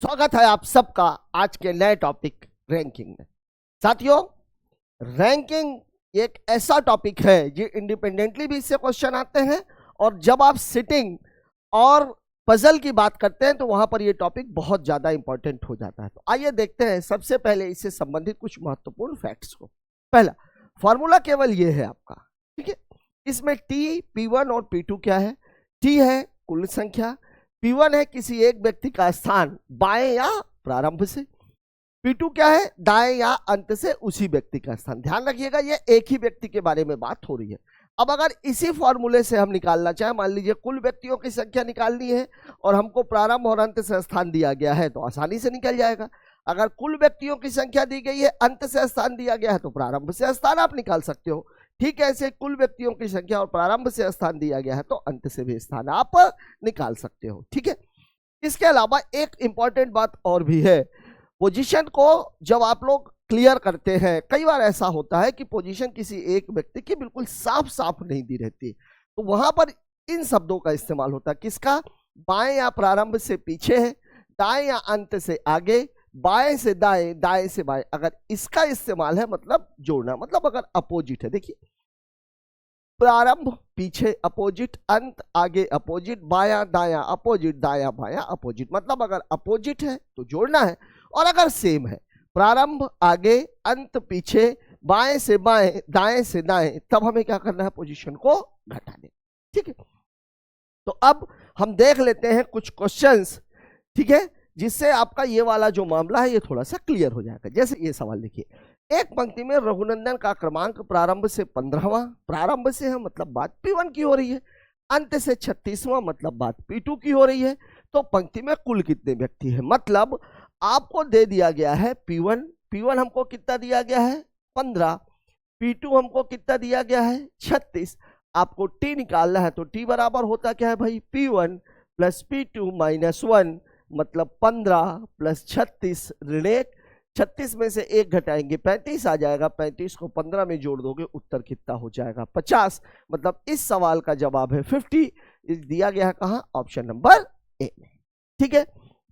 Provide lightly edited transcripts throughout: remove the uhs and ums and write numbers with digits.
स्वागत है आप सबका आज के नए टॉपिक रैंकिंग में। साथियों, रैंकिंग एक ऐसा टॉपिक है जो इंडिपेंडेंटली भी इससे क्वेश्चन आते हैं और जब आप सिटिंग और पजल की बात करते हैं तो वहां पर ये टॉपिक बहुत ज्यादा इंपॉर्टेंट हो जाता है। तो आइए देखते हैं सबसे पहले इससे संबंधित कुछ महत्वपूर्ण फैक्ट्स को। पहला, फॉर्मूला केवल ये है आपका, ठीक है। इसमें टी, P1 और P2 क्या है? टी है कुल संख्या, P1 है किसी एक व्यक्ति का स्थान बाएं या प्रारंभ से, P2 क्या है? दाएं या अंत से उसी व्यक्ति का स्थान। ध्यान रखिएगा ये एक ही व्यक्ति के बारे में बात हो रही है। अब अगर इसी फॉर्मूले से हम निकालना चाहें, मान लीजिए कुल व्यक्तियों की संख्या निकालनी है और हमको प्रारंभ और अंत से स्थान दिया गया है तो आसानी से निकल जाएगा। अगर कुल व्यक्तियों की संख्या दी गई है, अंत से स्थान दिया गया है तो प्रारंभ से स्थान आप निकाल सकते हो। ठीक है, ऐसे कुल व्यक्तियों की संख्या और प्रारंभ से स्थान दिया गया है तो अंत से भी स्थान आप निकाल सकते हो। ठीक है, इसके अलावा एक इंपॉर्टेंट बात और भी है। पोजीशन को जब आप लोग क्लियर करते हैं, कई बार ऐसा होता है कि पोजीशन किसी एक व्यक्ति की बिल्कुल साफ साफ नहीं दी रहती, तो वहां पर इन शब्दों का इस्तेमाल होता है। किसका? बाएं या प्रारंभ से पीछे है, दाएं या अंत से आगे, बाएं से दाएं, दाएं से बाएं। अगर इसका इस्तेमाल है मतलब जोड़ना, मतलब अगर अपोजिट है, देखिए प्रारंभ पीछे अपोजिट, अंत आगे अपोजिट, बायां दायां अपोजिट, दायां बायां अपोजिट। मतलब अगर अपोजिट है तो जोड़ना है, और अगर सेम है प्रारंभ आगे अंत पीछे, बाएं से बाएं दाएं से दाएं, तब हमें क्या करना है? पोजीशन को घटाने। ठीक है, तो अब हम देख लेते हैं कुछ क्वेश्चंस, ठीक है, जिससे आपका ये वाला जो मामला है ये थोड़ा सा क्लियर हो जाएगा। जैसे ये सवाल देखिए, एक पंक्ति में रघुनंदन का क्रमांक प्रारंभ से 15वां, प्रारंभ से है मतलब बात P1 की हो रही है, अंत से 36वां मतलब बात P2 की हो रही है। तो पंक्ति में कुल कितने व्यक्ति हैं? मतलब आपको दे दिया गया है P1 हमको कितना दिया गया है? 15, P2 हमको कितना दिया गया है? 36। आपको T निकालना है तो T बराबर होता क्या है भाई? P1 प्लस P2 माइनस 1, मतलब 15 प्लस 36 ऋण 1। 36 में से 1 घटाएंगे 35 आ जाएगा, 35 को 15 में जोड़ दोगे उत्तर कितना हो जाएगा? 50। मतलब इस सवाल का जवाब है 50। दिया गया है कहां? ऑप्शन नंबर ए में। ठीक है,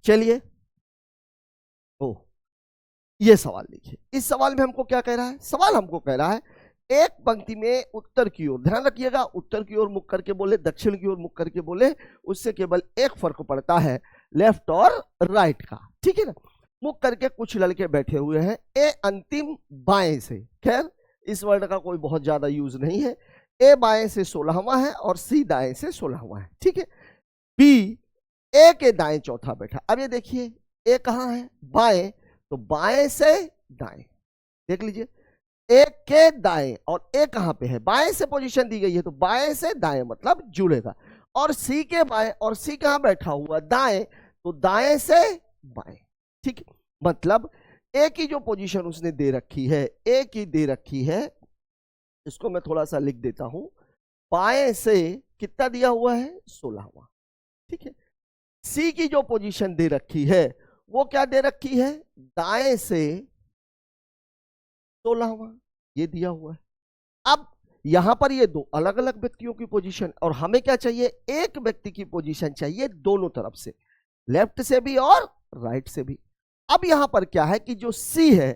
चलिए ये सवाल देखिए। इस सवाल में हमको क्या कह रहा है? सवाल हमको कह रहा है एक पंक्ति में उत्तर की ओर, ध्यान रखिएगा, उत्तर की ओर मुख करके बोले, दक्षिण की ओर मुख करके बोले, उससे केवल एक फर्क पड़ता है, लेफ्ट और राइट का। ठीक है ना? मुख करके कुछ लड़के बैठे हुए हैं, ए अंतिम बाएं से, खैर इस वर्ड का कोई बहुत ज्यादा यूज नहीं है, ए बाएं से 16वां है और सी दाएं से 16वां है। ठीक है, बी ए के दाएं चौथा बैठा। अब ये देखिए ए कहां है? बाएं, तो बाएं से दाएं, देख लीजिए एक के दाएं, और ए कहां पे है? बाएं से पोजीशन दी गई है तो बाएं से दाएं मतलब जुड़ेगा। और सी के बाएं, और सी कहां बैठा हुआ? दाएं, तो दाएं से बाएं। ठीक है, मतलब ए की जो पोजीशन उसने दे रखी है, ए की दे रखी है, इसको मैं थोड़ा सा लिख देता हूं, बाएं से कितना दिया हुआ है? 16वां। ठीक है, सी की जो पोजीशन दे रखी है वो क्या दे रखी है? दाएं से 16वां, ये दिया हुआ है। अब यहां पर ये दो अलग अलग व्यक्तियों की पोजीशन, और हमें क्या चाहिए? एक व्यक्ति की पोजीशन चाहिए दोनों तरफ से, लेफ्ट से भी और राइट से भी। अब यहां पर क्या है कि जो सी है,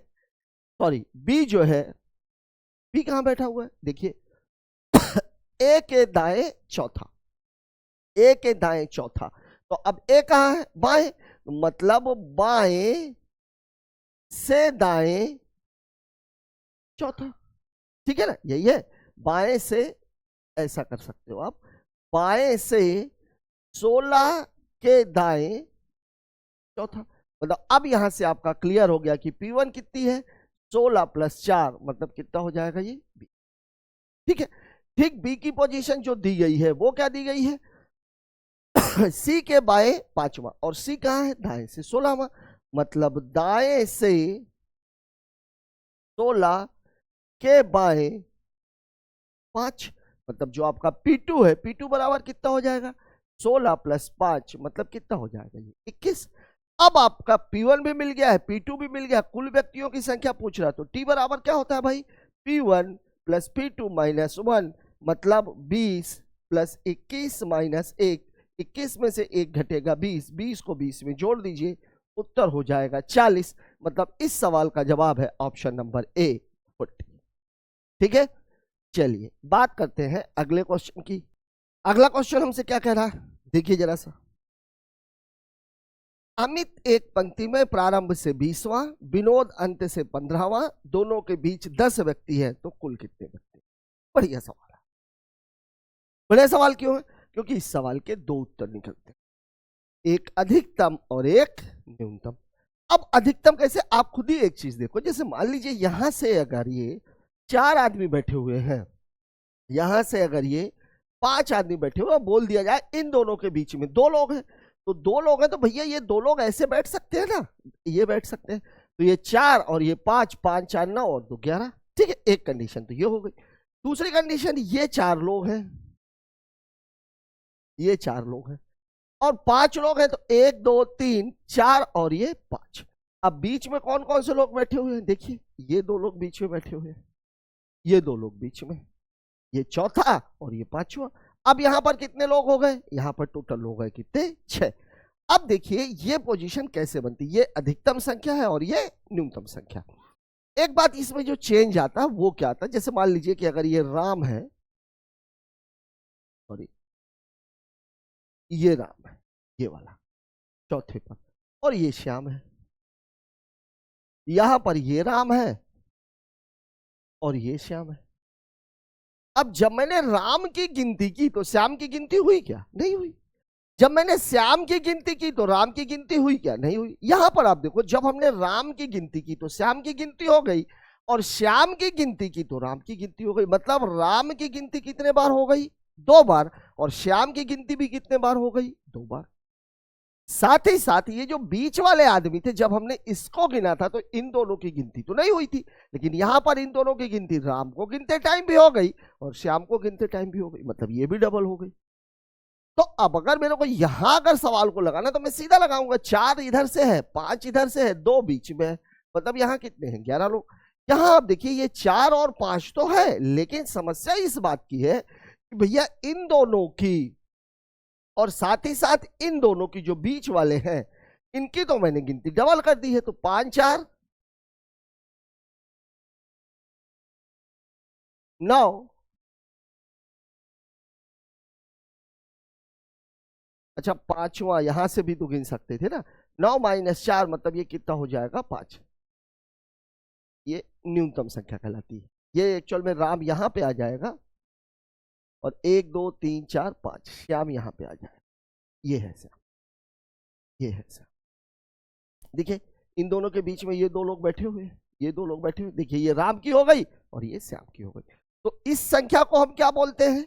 सॉरी बी जो है, बी कहां बैठा हुआ है? देखिए ए के दाएं चौथा, ए के दाएं चौथा, तो अब ए कहां है? बाएं, मतलब बाएं से दाएं चौथा। ठीक है ना? यही है, बाएं से, ऐसा कर सकते हो आप, बाएं से 16 के दाएं चौथा। मतलब अब यहां से आपका क्लियर हो गया कि P1 कितनी है? 16 प्लस 4, मतलब कितना हो जाएगा? ये B। ठीक है, ठीक बी की पोजीशन जो दी गई है वो क्या दी गई है? सी के बाएं 5वां, और सी कहां है? दाएं से 16वां, मतलब दाएं से 16 के बाएं 5, मतलब जो आपका P2 है, P2 बराबर कितना हो जाएगा? 16 प्लस 5, मतलब कितना हो जाएगा? ये 21। अब आपका P1 भी मिल गया है, P2 भी मिल गया, कुल व्यक्तियों की संख्या पूछ रहा है, तो T बराबर क्या होता है भाई? P1 प्लस P2 माइनस 1, मतलब 20 प्लस 21 माइनस 1, 21 में से 1 घटेगा 20, 20 को 20 में जोड़ दीजिए, उत्तर हो जाएगा 40। मतलब इस सवाल का जवाब है ऑप्शन नंबर ए 40। ठीक है, चलिए बात करते हैं अगले क्वेश्चन की। अगला क्वेश्चन हमसे क्या कह रहा है, देखिए जरा सा। अमित एक पंक्ति में प्रारंभ से 20वां, विनोद अंत से 15वां, दोनों के बीच 10 व्यक्ति है, तो कुल कितने व्यक्ति? बढ़िया सवाल है। बढ़िया सवाल क्यों है? क्योंकि इस सवाल के दो उत्तर निकलते हैं, एक अधिकतम और एक न्यूनतम। अब अधिकतम कैसे, आप खुद ही एक चीज देखो, जैसे मान लीजिए यहां से अगर ये 4 आदमी बैठे हुए हैं, यहां से अगर ये 5 आदमी बैठे हुए, बोल दिया जाए इन दोनों के बीच में 2 लोग हैं, तो 2 लोग हैं, तो भैया ये 2 लोग ऐसे बैठ सकते हैं ना, ये बैठ सकते हैं, तो ये 4 और ये 5, 5 4 9 और 2 11। ठीक है, एक कंडीशन तो ये हो गई। दूसरी कंडीशन, ये 4 लोग हैं, ये 4 लोग हैं और 5 लोग हैं, तो 1 2 3 4 और ये 5। अब बीच में कौन कौन से लोग बैठे हुए हैं, देखिए ये 2 लोग बीच में बैठे हुए हैं, ये 2 लोग बीच में, ये चौथा और ये 5वां। अब यहां पर कितने लोग हो गए, यहां पर टोटल लोग हैं कितने, 6। अब देखिए ये पोजीशन कैसे बनती, ये अधिकतम संख्या है और ये न्यूनतम संख्या। एक बात इसमें जो चेंज आता है वो क्या आता है, जैसे मान लीजिए कि अगर ये राम है, सॉरी ये राम है, ये वाला चौथे पर, और ये श्याम है, यहां पर ये राम है और ये श्याम है। अब जब मैंने राम की गिनती की तो श्याम की गिनती हुई क्या, नहीं हुई। जब मैंने श्याम की गिनती की तो राम की गिनती हुई क्या, नहीं हुई। यहां पर आप देखो, जब हमने राम की गिनती की तो श्याम की गिनती हो गई, और श्याम की गिनती की तो राम की गिनती हो गई। मतलब राम की गिनती कितने बार हो गई, 2 बार, और श्याम की गिनती भी कितने बार हो गई, 2 बार। साथ ही साथ ये जो बीच वाले आदमी थे, जब हमने इसको गिना था तो इन दोनों की गिनती तो नहीं हुई थी, लेकिन यहां पर इन दोनों की गिनती राम को गिनते टाइम भी हो गई और श्याम को गिनते टाइम भी हो गई, मतलब ये भी डबल हो गई। तो अब अगर मेरे को यहां अगर सवाल को लगाना तो मैं सीधा लगाऊंगा, 4 इधर से है, 5 इधर से है, 2 बीच में है, मतलब यहां कितने हैं, 11 लोग। यहां आप देखिए ये 4 और 5 तो है, लेकिन समस्या इस बात की है कि भैया इन दोनों की और साथ ही साथ इन दोनों की जो बीच वाले हैं, इनकी तो मैंने गिनती डबल कर दी है, तो 5 4 9। अच्छा 5वां यहां से भी तो गिन सकते थे ना, 9 - 4 मतलब ये कितना हो जाएगा, 5। ये न्यूनतम संख्या कहलाती है। ये एक्चुअल में राम यहां पे आ जाएगा और 1 2 3 4 5 श्याम यहां पे आ जाएगा, ये है श्याम, ये है श्याम। देखिए इन दोनों के बीच में ये 2 लोग बैठे हुए हैं, ये 2 लोग बैठे हुए, देखिए ये राम की हो गई और ये श्याम की हो गई। तो इस संख्या को हम क्या बोलते हैं,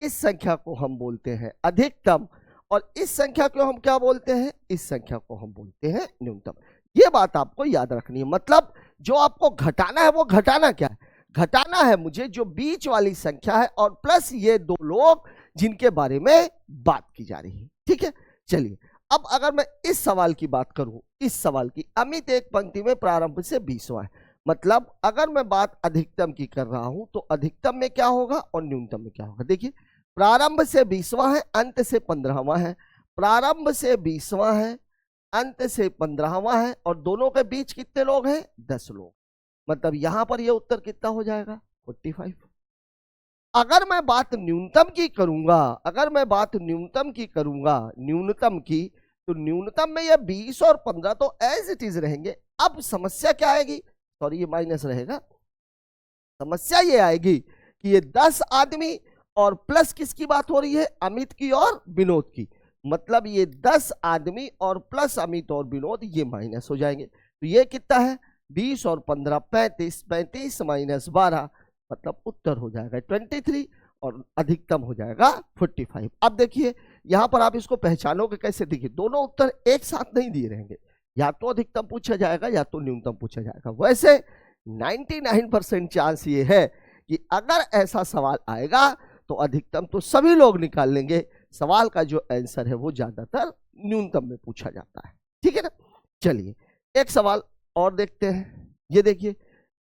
इस संख्या को हम बोलते हैं अधिकतम, और इस संख्या को हम क्या बोलते हैं, इस संख्या को हम बोलते हैं न्यूनतम। ये बात आपको याद रखनी है। मतलब जो आपको घटाना है वो घटाना क्या है, घटाना है मुझे जो बीच वाली संख्या है और प्लस ये 2 लोग जिनके बारे में बात की जा रही है। ठीक है, चलिए अब अगर मैं इस सवाल की बात करूं, इस सवाल की, अमित एक पंक्ति में प्रारंभ से 20वां है, मतलब अगर मैं बात अधिकतम की कर रहा हूं तो अधिकतम में क्या होगा और न्यूनतम में क्या होगा। देखिए प्रारंभ से 20वां है, अंत से 15वां है, प्रारंभ से 20वां है, अंत से 15वां है, और दोनों के बीच कितने लोग हैं, 10 लोग। मतलब यहां पर ये उत्तर कितना हो जाएगा, 45। अगर मैं बात न्यूनतम की करूंगा, अगर मैं बात न्यूनतम की करूंगा, न्यूनतम की, तो न्यूनतम में ये 20 और 15 तो एज इट इज रहेंगे। अब समस्या क्या आएगी, सॉरी ये माइनस रहेगा, समस्या ये आएगी कि ये 10 आदमी और प्लस किसकी बात हो रही है, अमित की और विनोद की। मतलब ये 10 आदमी और प्लस अमित और विनोद ये माइनस हो जाएंगे, तो ये कितना है, 20 और 15 35, 35 - 12 मतलब उत्तर हो जाएगा 23 और अधिकतम हो जाएगा 45। अब देखिए यहां पर आप इसको पहचानोगे कैसे, देखिए दोनों उत्तर एक साथ नहीं दिए रहेंगे, या तो अधिकतम पूछा जाएगा या तो न्यूनतम पूछा जाएगा। वैसे 99% चांस ये है कि अगर ऐसा सवाल आएगा तो अधिकतम तो सभी लोग निकाल लेंगे, सवाल का जो आंसर है वो ज्यादातर न्यूनतम में पूछा जाता है। ठीक है ना, चलिए एक सवाल और देखते हैं। ये देखिए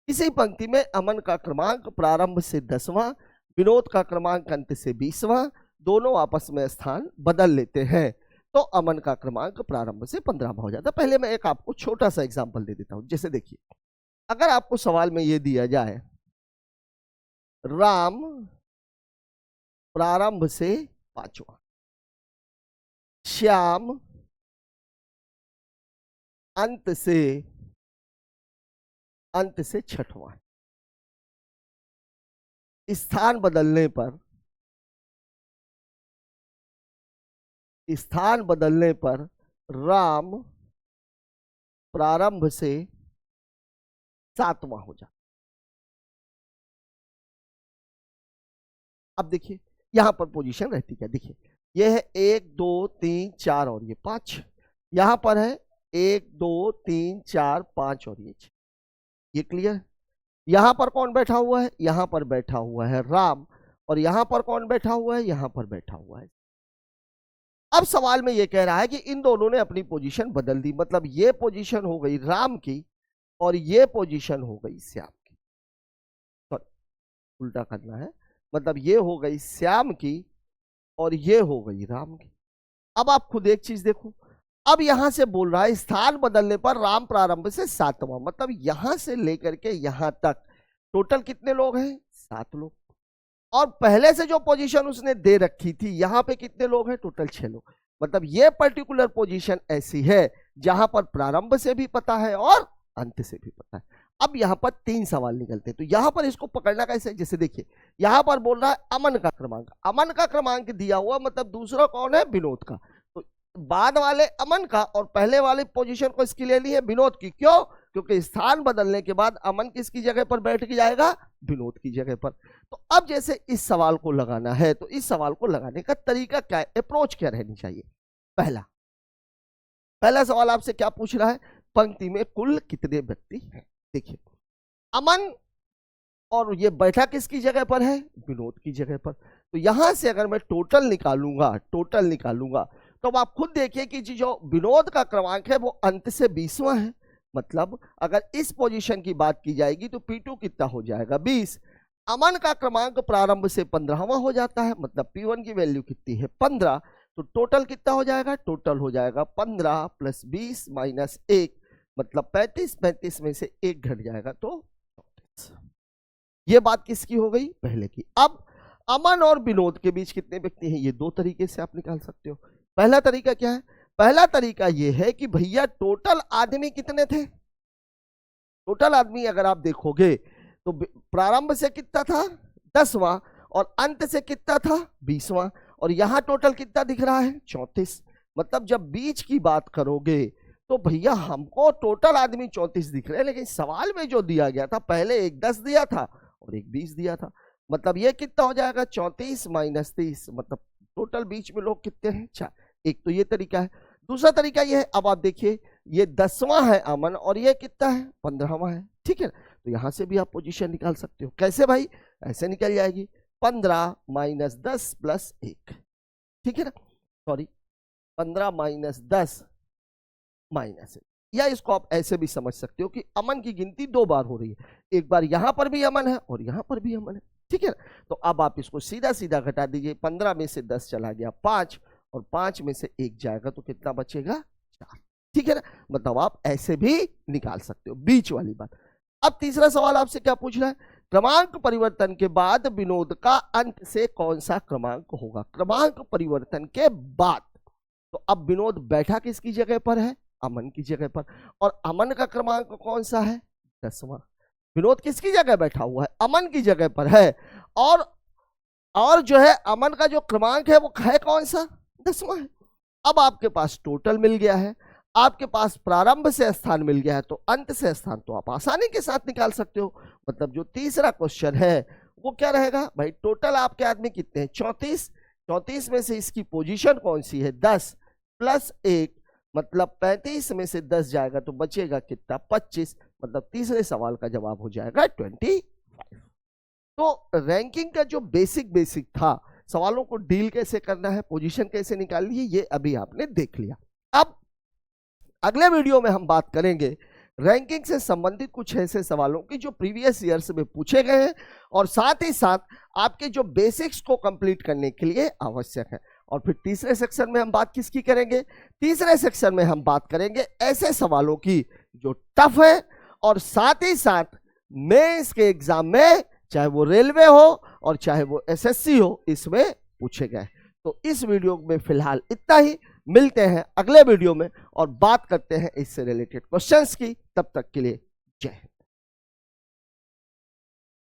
इसी पंक्ति में अमन का क्रमांक प्रारंभ से 10वां, विनोद का क्रमांक अंत से 20वां, दोनों आपस में स्थान बदल लेते हैं, तो अमन का क्रमांक प्रारंभ से 15वां हो जाता है। पहले मैं एक आपको छोटा सा एग्जांपल दे देता हूं। जैसे देखिए, अगर आपको सवाल में यह दिया जाए राम प्रारंभ से 5वां, श्याम अंत से 6वां, स्थान बदलने पर राम प्रारंभ से 7वां हो जाता। अब देखिए यहां पर पोजीशन रहती क्या, देखिए यह है 1 2 3 4 और ये 5, यहां पर है 1 2 3 4 5 और ये 6। ये क्लियर? यहां पर कौन बैठा हुआ है? यहां पर बैठा हुआ है राम, और यहां पर कौन बैठा हुआ है? यहां पर बैठा हुआ है। अब सवाल में यह कह रहा है कि इन दोनों ने अपनी पोजीशन बदल दी, मतलब ये पोजीशन हो गई राम की और ये पोजीशन हो गई श्याम की। सॉरी, उल्टा करना है, मतलब ये हो गई श्याम की और ये हो गई राम की। अब आप खुद एक चीज देखो, अब यहां से बोल रहा है स्थान बदलने पर राम प्रारंभ से 7वां, मतलब यहां से लेकर के यहां तक टोटल कितने लोग हैं? 7 लोग। और पहले से जो पोजीशन उसने दे रखी थी यहां पे कितने लोग हैं? टोटल 6 लोग। मतलब ये पर्टिकुलर पोजीशन ऐसी है जहां पर प्रारंभ से भी पता है और अंत से भी पता है। अब यहां पर 3 सवाल निकलते हैं, तो यहां पर इसको पकड़ना कैसे? जैसे देखिए यहां पर बोल रहा है अमन का क्रमांक, अमन का क्रमांक दिया हुआ, मतलब दूसरा कौन है? विनोद का। तो बाद वाले अमन का और पहले वाले पोजीशन को इसकी ले ली है विनोद की। क्यों? क्योंकि स्थान बदलने के बाद अमन किसकी जगह पर बैठ के जाएगा? विनोद की जगह पर। तो अब जैसे इस सवाल को लगाना है, तो इस सवाल को लगाने का तरीका क्या है, अप्रोच क्या रहनी चाहिए? पहला सवाल आपसे क्या पूछ रहा है? पंक्ति में कुल कितने व्यक्ति हैं? देखिए अमन और ये बैठा किसकी जगह पर है? विनोद की जगह पर। तो यहां से अगर मैं टोटल निकालूंगा तो आप खुद देखिए कि जो विनोद का क्रमांक है वो अंत से 20वां है। मतलब अगर इस पोजीशन की बात की जाएगी तो P2 कितना हो जाएगा? 20। अमन का क्रमांक प्रारंभ से 15वां हो जाता है, मतलब P1 की वैल्यू कितनी है? 15। तो टोटल कितना हो जाएगा? टोटल हो जाएगा 15 + 20 - 1, मतलब 35। 35 में से 1 घट जाएगा तो 34। ये बात किसकी हो गई? पहले की। अब अमन और विनोद के बीच कितने व्यक्ति हैं? ये 2 तरीके से आप निकाल सकते हो। पहला तरीका क्या है? पहला तरीका ये है कि भैया टोटल आदमी कितने थे? टोटल आदमी अगर आप देखोगे तो प्रारंभ से कितना था? 10वां, और अंत से कितना था? 20वां। और यहां टोटल कितना दिख रहा है? 34। मतलब जब बीच की बात करोगे तो भैया हमको टोटल आदमी 34 दिख रहे हैं, लेकिन सवाल में जो दिया गया था पहले एक 10 दिया था और एक 20 दिया था। मतलब ये कितना हो जाएगा? 34 - 30, मतलब टोटल बीच में लोग कितने हैं? 4। एक तो ये तरीका है। दूसरा तरीका ये है, अब आप देखिए ये 10वां है अमन और ये कितना है? 15वां है। ठीक है, तो यहां से भी आप पोजीशन निकाल सकते हो। कैसे भाई? ऐसे निकल जाएगी 15 - 10 + 1। ठीक है ना? सॉरी, 15 - 10 - 1। या इसको आप ऐसे भी समझ सकते हो कि अमन की गिनती 2 बार हो रही है, एक बार यहां पर भी अमन है और यहां पर भी अमन है। ठीक है ना? तो अब आप इसको सीधा सीधा घटा दीजिए। 15 में से 10 चला गया 5, और 5 में से 1 जाएगा तो कितना बचेगा? 4। ठीक है ना? मतलब आप ऐसे भी निकाल सकते हो, बीच वाली बात। अब तीसरा सवाल आपसे क्या पूछ रहा है? क्रमांक परिवर्तन के बाद विनोद का अंत से कौन सा क्रमांक होगा? क्रमांक परिवर्तन के बाद। तो अब विनोद बैठा किसकी जगह पर है? अमन की जगह पर। और अमन का क्रमांक कौन सा है? 10वां। विनोद किसकी जगह बैठा हुआ है? अमन की जगह पर है। और जो है अमन का जो क्रमांक है वो है कौन सा? 10वां है। अब आपके पास टोटल मिल गया है, आपके पास प्रारंभ से स्थान मिल गया है, तो अंत से स्थान तो आप आसानी के साथ निकाल सकते हो। मतलब जो तीसरा क्वेश्चन है वो क्या रहेगा भाई? टोटल आपके आदमी कितने हैं? 34। 34 में से इसकी पोजीशन कौन सी है? 10 + 1, मतलब 35 में से 10 जाएगा तो बचेगा कितना? 25। मतलब तीसरे सवाल का जवाब हो जाएगा 25। तो रैंकिंग का जो बेसिक था, सवालों को डील कैसे करना है, पोजीशन कैसे निकालनी है, ये अभी आपने देख लिया। अब अगले वीडियो में हम बात करेंगे रैंकिंग से संबंधित कुछ ऐसे सवालों की जो प्रीवियस ईयर्स में पूछे गए हैं और साथ ही साथ आपके जो बेसिक्स को कंप्लीट करने के लिए आवश्यक है। और फिर तीसरे सेक्शन में हम बात किसकी करेंगे? तीसरे सेक्शन में हम बात करेंगे ऐसे सवालों की जो टफ है और साथ ही साथ मेंस के एग्जाम में, चाहे वो रेलवे हो और चाहे वो एसएससी हो, इसमें पूछे गए। तो इस वीडियो में फिलहाल इतना ही। मिलते हैं अगले वीडियो में और बात करते हैं इससे रिलेटेड क्वेश्चंस की। तब तक के लिए जय हिंद।